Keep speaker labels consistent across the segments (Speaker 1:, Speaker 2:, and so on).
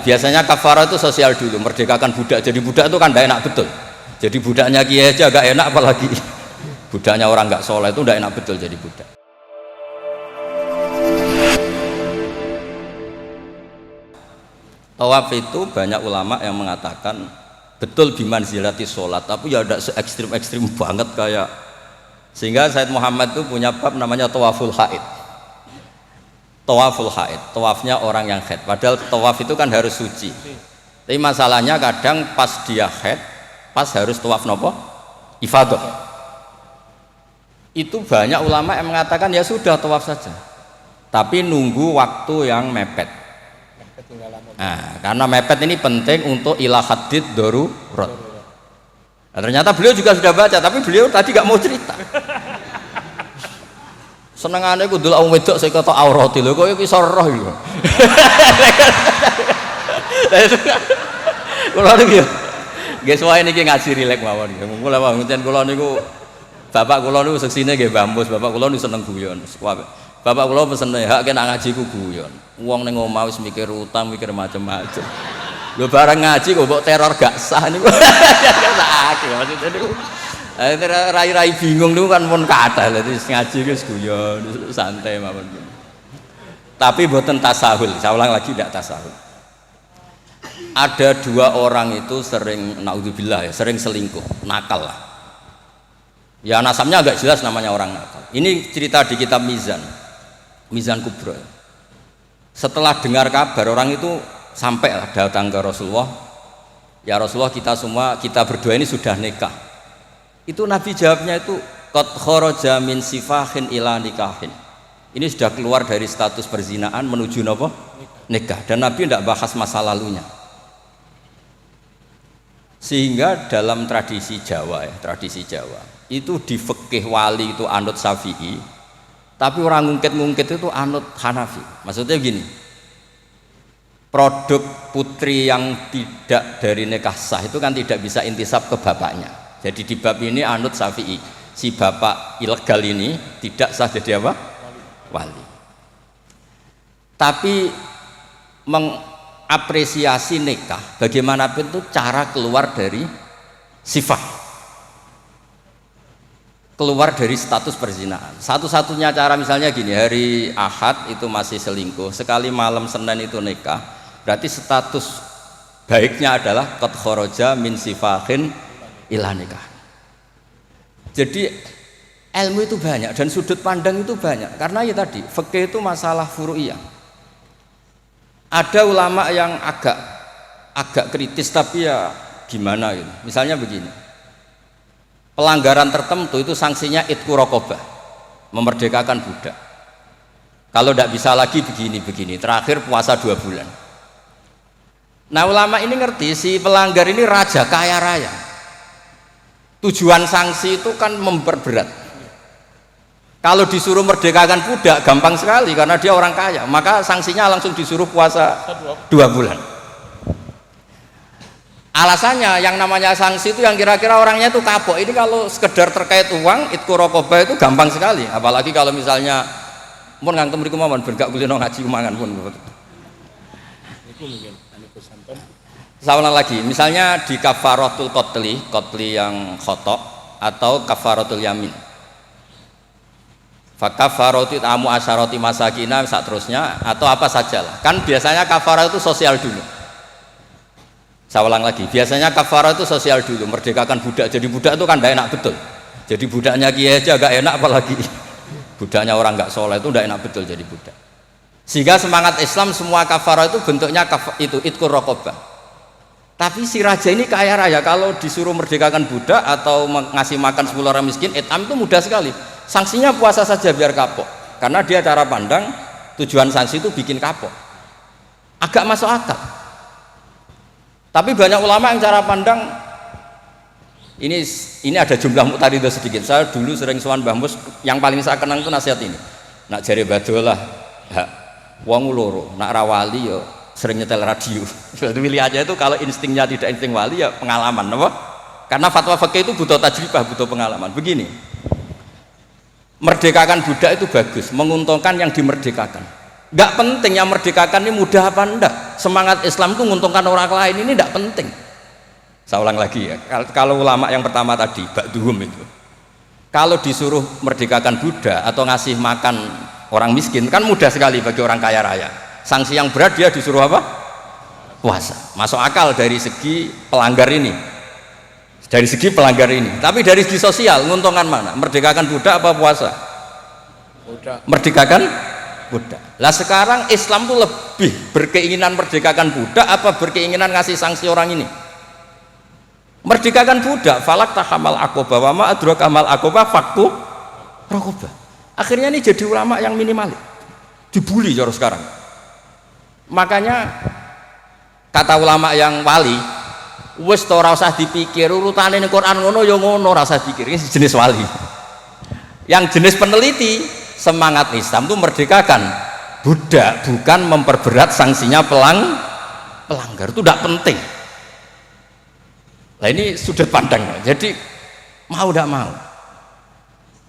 Speaker 1: Biasanya kafarah itu sosial dulu, merdekakan budak. Jadi budak itu kan tidak enak betul. Jadi budaknya kiai aja agak enak, apalagi budaknya orang nggak soleh itu tidak enak betul jadi budak. Tawaf itu banyak ulama yang mengatakan betul bimanzilati sholat, tapi ya tidak se-ekstrim-ekstrim banget kayak, sehingga Said Muhammad itu punya bab namanya tawaful haid. Tawaful haid, tawafnya orang yang haid. Padahal tawaf itu kan harus suci. Tapi masalahnya kadang pas dia haid, pas harus tawaf nopo? Ifadah. Itu banyak ulama yang mengatakan ya sudah tawaf saja. Tapi nunggu waktu yang mepet. Nah, karena mepet ini penting untuk ilah hadid darurat. Nah, ternyata beliau juga sudah baca, tapi beliau tadi gak mau cerita. Senengane ku ndelok wong wedok sing kata aurati lho, kok iki iso roh iki. Kula niki yo nggih suwae niki ngaji rilek mawon nggih. Mula pancen kula niku bapak kula niku seksine nggih Mbah Mus, bapak kula niku seneng guyon. Bapak kula pesene hak kena ngaji ku guyon. Wong ning omah wis mikir utang, mikir macam-macam. Lho bareng ngaji kok mbok teror gak sah niku. Sakit maksudnya niku. Rai-rai bingung niku kan pun kathah, dadi ngaji wis guyon, santai mawon. Tapi mboten tasahul, saya ulang lagi tidak tasahul. Ada dua orang itu sering naudzubillah ya, sering selingkuh, nakal lah. Ya nasabnya agak jelas namanya orang nakal. Ini cerita di kitab Mizan Kubra. Setelah dengar kabar orang itu sampailah datang ke Rasulullah. Ya Rasulullah, kita berdua ini sudah nikah. Itu Nabi jawabnya itu qad kharaja min sifahin ila nikahin. Ini sudah keluar dari status perzinaan menuju apa? Nikah. Dan Nabi tidak bahas masa lalunya. Sehingga dalam tradisi Jawa itu di fikih wali itu anut Syafi'i, tapi orang ngungkit itu anut Hanafi. Maksudnya gini, produk putri yang tidak dari nikah sah itu kan tidak bisa intisab ke bapaknya. Jadi di bab ini anut Syafi'i, si bapak ilegal ini tidak sah jadi apa? Wali. Tapi mengapresiasi nikah bagaimanapun itu cara keluar dari sifat, keluar dari status perzinaan. Satu-satunya cara misalnya gini, hari Ahad itu masih selingkuh, sekali malam Senin itu nikah, berarti status baiknya adalah qad kharaja min sifahin ila nikah. Jadi ilmu itu banyak dan sudut pandang itu banyak, karena ya tadi fikih itu masalah furu'iyah. Ada ulama yang agak kritis, tapi ya gimana gitu. Misalnya begini, pelanggaran tertentu itu sanksinya itqu raqabah, memerdekakan budak. Kalau tidak bisa lagi begini, terakhir puasa 2 bulan. Nah ulama ini ngerti si pelanggar ini raja kaya raya. Tujuan sanksi itu kan memperberat. Kalau disuruh merdekakan budak gampang sekali karena dia orang kaya, maka sanksinya langsung disuruh puasa 2 bulan. Alasannya yang namanya sanksi itu yang kira-kira orangnya itu kapok. Ini kalau sekedar terkait uang, itqu raqabah itu gampang sekali. Apalagi kalau misalnya mun ngantem mriku mawon ben gak kulino ngaji mangan pun. Niku mungkin saya ulang lagi, misalnya di kafaratul qotli yang khotok atau kafaratul yamin. Fakafaratu tamu asyarati masakina seterusnya atau apa sajalah. Kan biasanya kafarah itu sosial dulu. Saya ulang lagi, biasanya kafarah itu sosial dulu, merdekakan budak. Jadi budak itu kan tidak enak betul. Jadi budaknya kiai aja agak enak, apalagi budaknya orang nggak soleh itu tidak enak betul jadi budak. Sehingga semangat Islam semua kafarah itu bentuknya itu itqu raqabah. Tapi si raja ini kaya raya, kalau disuruh merdekakan budak atau ngasih makan 10 orang miskin, etam itu mudah sekali. Sanksinya puasa saja biar kapok, karena dia cara pandang tujuan sanksi itu bikin kapok. Agak masuk akal. Tapi banyak ulama yang cara pandang ini ada jumlah muqtaridah sedikit. Saya dulu sering sowan Mbah Mus, yang paling saya kenang itu nasihat ini. Nak jare badolah, wong loro, nak rawali yo sering nyetel radio. Jadi pilih aja itu, kalau instingnya tidak insting wali ya pengalaman, apa? Karena fatwa fikih itu butuh tajribah, butuh pengalaman. Begini, merdekakan budak itu bagus, menguntungkan yang dimerdekakan. Nggak penting yang merdekakan ini mudah apa enggak. Semangat Islam itu menguntungkan orang lain ini enggak penting. Saya ulang lagi ya, kalau ulama yang pertama tadi Ba'duhum itu, kalau disuruh merdekakan budak atau ngasih makan orang miskin kan mudah sekali bagi orang kaya raya. Sanksi yang berat dia disuruh apa? Puasa. Masuk akal dari segi pelanggar ini, dari segi pelanggar ini. Tapi dari segi sosial menguntungkan mana? Merdekakan budak apa puasa? Budak. Merdekakan budak. Lah sekarang Islam tuh lebih berkeinginan merdekakan budak apa berkeinginan ngasih sanksi orang ini? Merdekakan budak, falak tahamal akobah, wa ma adraka mal akobah fakku raqabah. Akhirnya ini jadi ulama yang minimalis, dibully cara sekarang. Makanya kata ulama yang wali, wis ora usah dipikir urutane ning Quran ngono ya ngono, ora usah dipikir. Ini jenis wali. Yang jenis peneliti, semangat Islam itu merdekakan budak, bukan memperberat sanksinya pelanggar. Itu tidak penting. Nah ini sudut pandang, jadi mau tidak mau.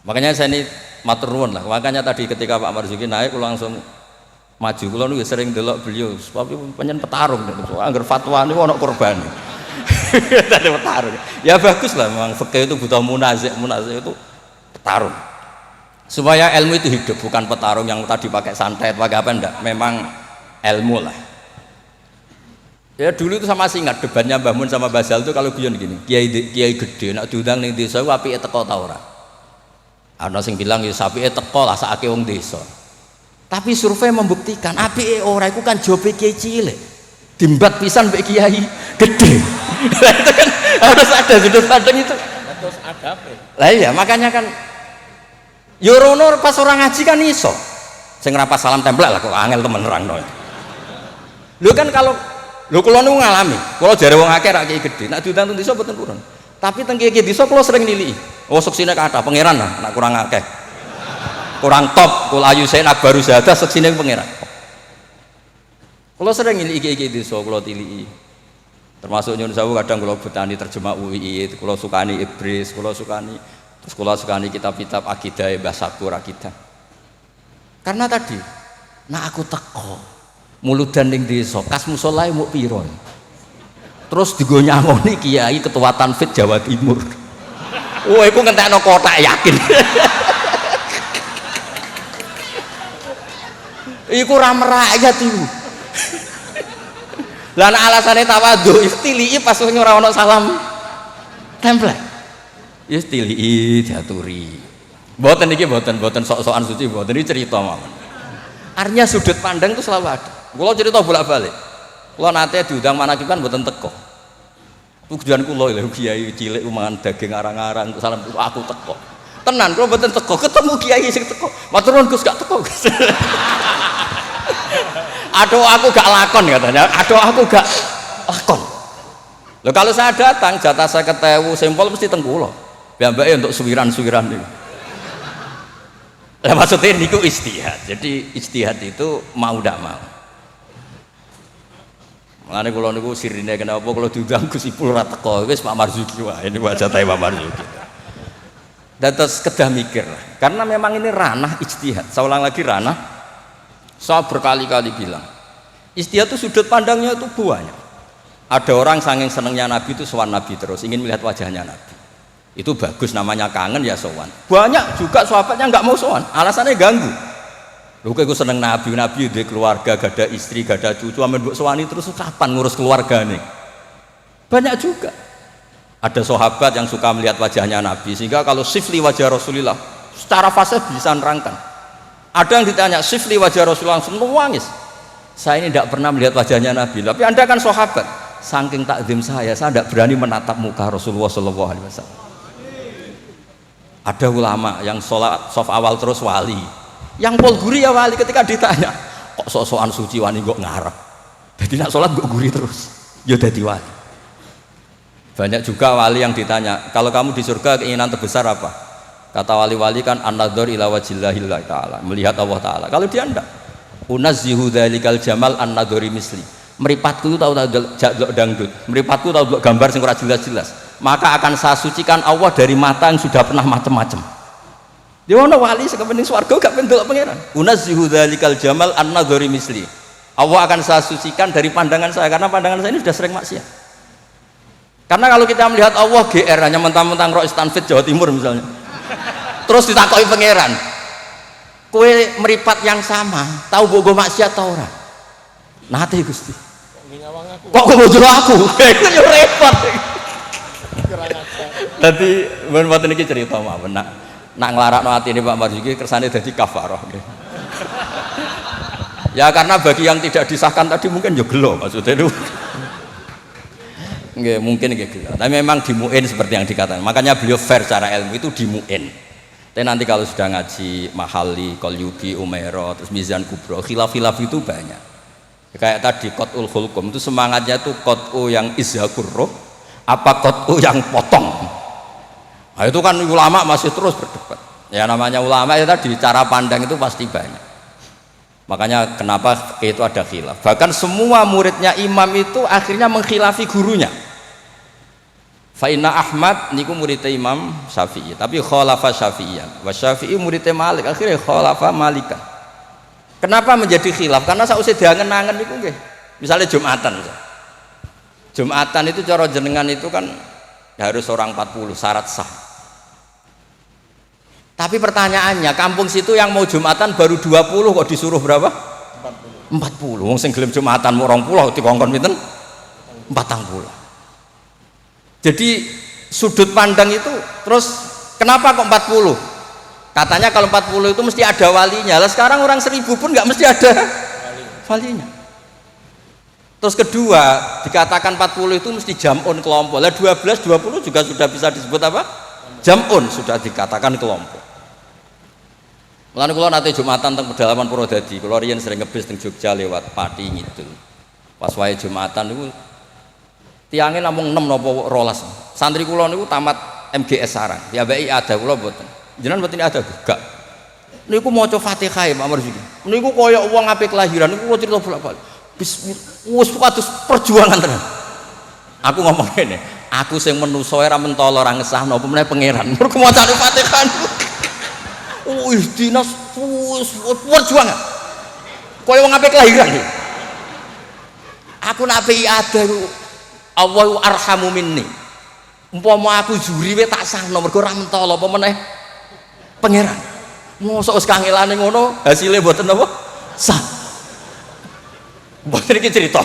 Speaker 1: Makanya saya ini matur nuwun lah. Makanya tadi ketika Pak Marzuki naik, langsung maju. Kalau nu sering delok beliau, tapi penyen petarung. Angger fatwa ini ono korban. Tadi petarung. Ya bagus lah, memang fikih itu butuh munazik itu petarung. Supaya ilmu itu hidup, bukan petarung yang tadi pakai santet, pakai apa enggak. Memang ilmu lah. Ya dulu itu sama masih ingat debatnya Mbah Mun sama Basal itu kalau guyon gini, kiai gede nak diundang ning desa ku apike teko ta ora. Ana sing bilang ya apike teko lah sakake wong desa. Tapi survei membuktikan apike ora iku kan jobe kiai cilik. Dimbat pisan mbek kiai gede. Itu kan harus ada sudut pandang itu. Terus adape. Lah iya makanya kan yo rono pas orang ngaji kan iso. Sing rapas salam templek lah kok angel temen nerangno. Lho kan kalau lho kula niku ngalami, kula jare wong akeh rak kiai gede, nek diundang teng desa mboten kurang. Tapi teng kiai desa kula sering niliki. Oh seksine kathah pangeran lah, nek kurang akeh. Kurang top, kula ayu sen akbaru zadah seksine pangeran. Kula sering niliki kiai desa kula tiliki. Termasuk nyun sewu kadang kula betani terjemah UI, kula sukani Ibris, kula sukani terus kula sukani kitab-kitab akidah Mbah Sakur akidah. Karena tadi, nah aku teko muludan ning desa kas musolae muk pira terus digo nyangoni kiai ketua Tanfid Jawa Timur. Oh iku ngentekno kotak yakin. Iku ra merakyat iku. Lah nek alasane tawadhu istilii pas ora ono salam template. Ya istilii diaturi. Mboten iki mboten sok-sokan suci mboten iki cerita mawon. Artinya sudut pandang itu selalu ada. Kalau cerita bolak-balik, kalau nanti diundang manakib kan buatan teko. Tujuan kulo lho kiai cilik mangan daging arang-arang salam aku teko. Tenan kalau buatan teko ketemu kiai sing teko. Matur nuwun Gus gak teko. Aduh aku gak lakon katanya. Aduh aku gak lakon. Loh kalau saya datang jatah saya ketewu sempol mesti teng kula. Piyambake untuk suwiran-suwiran niku. Lah maksudnya niku ijtihad. Jadi ijtihad itu mau ndak mau. Mulane kula niku sirine kenapa kula diundang Gus Ipul ora teko wis Pak Marzuki wae ini wajah tae Pak Marzuki. Dados kedah mikir karena memang ini ranah ijtihad. Saya ulang lagi ranah. Saya berkali-kali bilang ijtihad itu sudut pandangnya itu banyak. Ada orang saking senengnya Nabi itu sowan Nabi terus ingin melihat wajahnya Nabi. Itu bagus namanya kangen ya sowan. Banyak juga sahabatnya nggak mau sowan, alasannya ganggu. Lho kok iku seneng Nabi duwe keluarga, gak ada istri, gak ada cucu, amen mbok sowani terus kapan ngurus keluargane? Banyak juga. Ada sahabat yang suka melihat wajahnya Nabi sehingga kalau sifli wajah Rasulullah secara fasih bisa nerangkan. Ada yang ditanya sifli wajah Rasulullah langsung nangis. Saya ini tidak pernah melihat wajahnya Nabi, tapi Anda kan sahabat. Saking takzim saya tidak berani menatap muka Rasulullah SAW. Ada ulama yang sholat sof awal terus wali, yang pol guri ya wali ketika ditanya kok sok-sokan suci wani kok ngarep, jadi nak sholat kok guri terus, ya jadi wali. Banyak juga wali yang ditanya kalau kamu di surga keinginan terbesar apa? Kata wali-wali kan an-nadhar ila wajhillahillah ta'ala, melihat Allah Ta'ala. Kalau dia enggak, unazzihu dzalikal jamal an-nadhari misli, meripatku tahu dangdut, meripatku tahu gambar sing ora jelas-jelas, maka akan saya sucikan Allah dari mata yang sudah pernah macam-macam. Dia ana wali sekepening swarga gak pengen delok pangeran. Unazzihu dzalikal jamal an-nadhari misli. Allah akan saya sucikan dari pandangan saya karena pandangan saya ini sudah sering maksiat. Karena kalau kita melihat Allah GR hanya mentang-mentang Rois Tanfid Jawa Timur misalnya. Terus ditakoki pangeran. Kowe meripat yang sama, tahu bogo maksiat ta ora? Nate Gusti. Kok bojo aku? Itu yo repot. Dadi men mboten iki cerita mawon nak nglarakno atine Pak Marzuki kersane dadi kafarah nggih. Ya karena bagi yang tidak disahkan tadi mungkin ya gelo maksudnya itu. Nggih, mungkin nggih gelo. Tapi memang dimuin seperti yang dikatakan. Makanya beliau fair secara ilmu itu dimuin. Tapi nanti kalau sudah ngaji Mahali, Qalyubi, Umairah, terus Mizan Kubro, khilaf-khilaf itu banyak. Kayak tadi Qat'ul Khulqum itu semangatnya itu Qat'u yang izhakur roh apa Qat'u yang potong. Nah, itu kan ulama masih terus berdebat. Ya namanya ulama ya tadi cara pandang itu pasti banyak. Makanya kenapa itu ada khilaf. Bahkan semua muridnya imam itu akhirnya mengkhilafi gurunya. Fa'inna Ahmad niku muridnya Imam Syafi'i, tapi khalafa Syafi'iyan. Wa Syafi'i muridnya Malik, akhirnya khalafa Malikan. Kenapa menjadi khilaf? Karena sausé diangen-angen niku nggih. Misalnya Jumatan. Jumatan itu cara jenengan itu kan harus orang 40 syarat sah. Tapi pertanyaannya, kampung situ yang mau Jumatan baru 20 kok disuruh berapa? 40. Wong sing gelem Jumatan mau 20 dikongkon pinten? 40. Jadi sudut pandang itu terus kenapa kok 40? Katanya kalau 40 itu mesti ada walinya. Lah sekarang orang 1000 pun nggak mesti ada walinya. Terus kedua, dikatakan 40 itu mesti jam'un kelompok. Lah 12, 20 juga sudah bisa disebut apa? Jam'un, sudah dikatakan kelompok. Mulane kula nate Jumatan teng pedalaman Purwodadi. Kula riyen sering ngebis teng Jogja lewat Pati Ngidul. Pas wae Jumatan niku tiangnya namung 6 napa 12. Santri kula niku tamat MGS Sarang. Ya mbaki ada kula mboten. Jenengan mboten ada gak. Niku maca Fatihah Pak Marzuki. Niku kaya wong ape kelahiran niku kula cerita bolak-balik. Wis kados perjuangan tenan. Aku ngomong ngene, aku sing menungso ora mentolo ora ngesahno apa meneh pangeran. Mergo macane Fatihah. Wis dinas perjuangan. Kaya wong ape kelahiran iki. Aku nak ada Allahu arhamu minni. Umpama aku juri we tak sahno mergo ora mentolo apa meneh pangeran. Mosok wis kangelane ngono, hasilnya mboten apa? Sah. Mboten iki cerita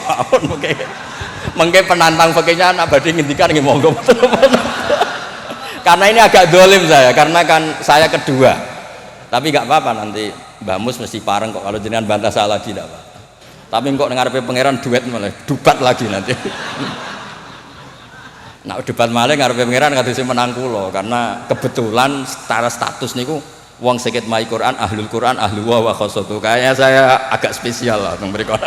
Speaker 1: mengke penantang fakihnya anak badhe ngendikan nggih monggo. Karena ini agak dolim saya, karena kan saya kedua. Tapi enggak apa-apa nanti Mbah Mus mesti pareng kok kalau jenengan bantah salah tidak apa. Tapi kok ngarepe pangeran duet malah dubat lagi nanti. Nah debat malih ngarepe pangeran kadose menang kula karena kebetulan secara status niku wong sikit mai Quran, ahlul Quran, ahlu wa khosotu. Kayaknya saya agak spesial lah teng mriku.